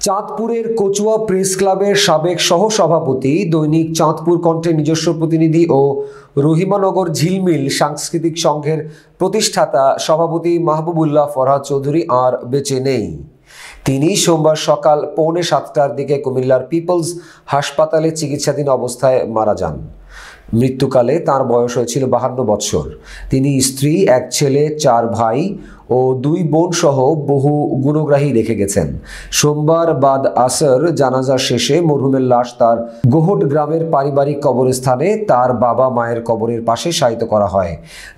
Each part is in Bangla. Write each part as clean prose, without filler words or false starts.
চাঁদপুরের কচুয়া প্রেস ক্লাবের সাবেক সহসভাপতি, দৈনিক চাঁদপুর কণ্ঠের নিজস্ব প্রতিনিধি ও রহিমানগর ঝিলমিল সাংস্কৃতিক সংঘের প্রতিষ্ঠাতা সভাপতি মাহবুবুল্লাহ ফরহাদ চৌধুরী আর বেঁচে নেই। তিনি সোমবার সকাল 6:45টার দিকে কুমিল্লার পিপলস হাসপাতালে চিকিৎসাধীন অবস্থায় মারা যান। মৃত্যুকালে তার বয়স হয়েছিল 52 বৎসর। তিনি স্ত্রী, এক ছেলে, 4 ভাই ও 2 বোন সহ বহু গুণগ্রাহী রেখে গেছেন। সোমবার বাদ আসর জানাজা শেষে মরহুমের লাশ তার গোহট গ্রামের পারিবারিক কবরস্থানে তার বাবা মায়ের কবরের পাশে শায়িত করা হয়।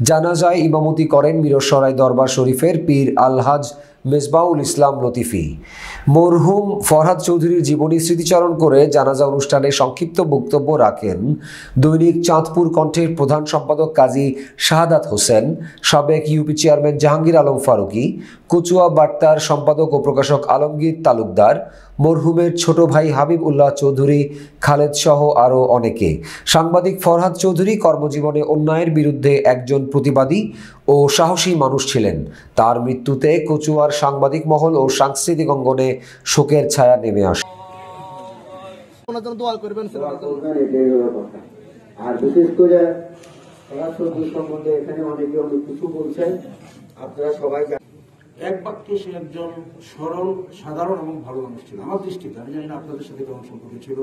জানাজায় ইমামতি করেন মিরসরাই দরবার শরীফের পীর আলহাজ মেজবাউল ইসলাম লতিফি। মরহুম ফরহাদ চৌধুরীর জীবনী স্মৃতিচারণ করে জানাজা অনুষ্ঠানে সংক্ষিপ্ত বক্তব্য রাখেন দৈনিক চাঁদপুর কণ্ঠের প্রধান সম্পাদক কাজী শাহাদাত হোসেন, সাবেক ইউপি চেয়ারম্যান জাহাঙ্গীর আলম ফারুকী, কচুয়া বার্তার সম্পাদক ও প্রকাশক আলমগীর তালুকদার, মরহুমের ছোট ভাই হাবিব উল্লাহ চৌধুরী, খালেদ সহ আরও অনেকে। সাংবাদিক ফরহাদ চৌধুরী কর্মজীবনে অন্যায়ের বিরুদ্ধে একজন প্রতিবাদী ও সাহসী মানুষ ছিলেন। তার মৃত্যুতে কচুয়ার সাংবাদিক মহল ও সাংস্কৃতিক অঙ্গনে শোকের ছায়া নেমে আসে। আর বিশেষ করে ফরহাদ চৌধুরী সম্বন্ধে এখানে অনেকে অনেক কিছু বলছেন, আপনারা সবাই এক বাক্যে সে একজন সরল, সাধারণ এবং ভালো মানুষ ছিল আমার দৃষ্টিতে। আমি জানি না আপনাদের সাথে কেমন সম্পর্ক ছিল।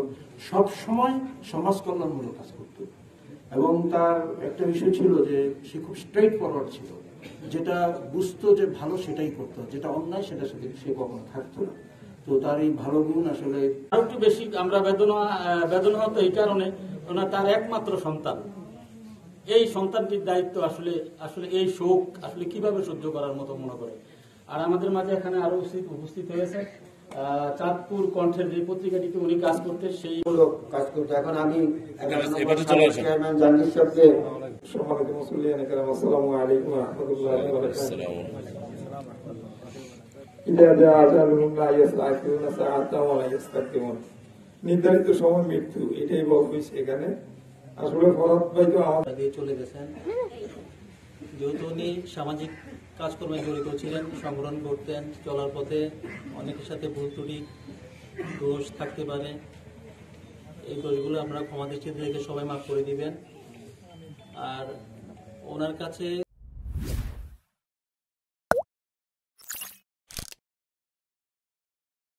সব সময় সমাজ কল্যাণমূলক কাজ করত এবং তার একটা বিষয় ছিল যে সে খুব স্ট্রেইট ফরওয়ার্ড ছিল। যেটা বুঝতো যে ভালো সেটাই করতো, যেটা অন্যায় সেটার সাথে সে কখনো থাকতো না। তো তার এই ভালো গুণ আসলে আরো একটু বেশি আমরা বেদনা হতো এই কারণে, তার একমাত্র সন্তান, এই সন্তানটির দায়িত্ব আসলে এই শোক আসলে কিভাবে সহ্য করার মতো মনে করে। আর আমাদের মাঝে এখানে আরো উপস্থিত হয়েছে চাঁদপুর কণ্ঠের যে পত্রিকাটিতে উনি কাজ করতে, সেই কাজ করতো। এখন আমি চেয়ারম্যান জাহাঙ্গীর সাহেবকে নির্ধারিত সময় মৃত্যু, এটাই বলবো সেখানে। আসলে ফরহাদ ভাই তো আমাদের চলে গেছেন। যেহেতু উনি সামাজিক কাজকর্মে জড়িত ছিলেন, সংগ্রহণ করতেন, চলার পথে অনেকের সাথে ভুল ত্রুটি দোষ থাকতে পারে। এই দোষগুলো আমরা ক্ষমা দৃষ্টিতে রেখে সবাই মাফ করে দিবেন। আর ওনার কাছে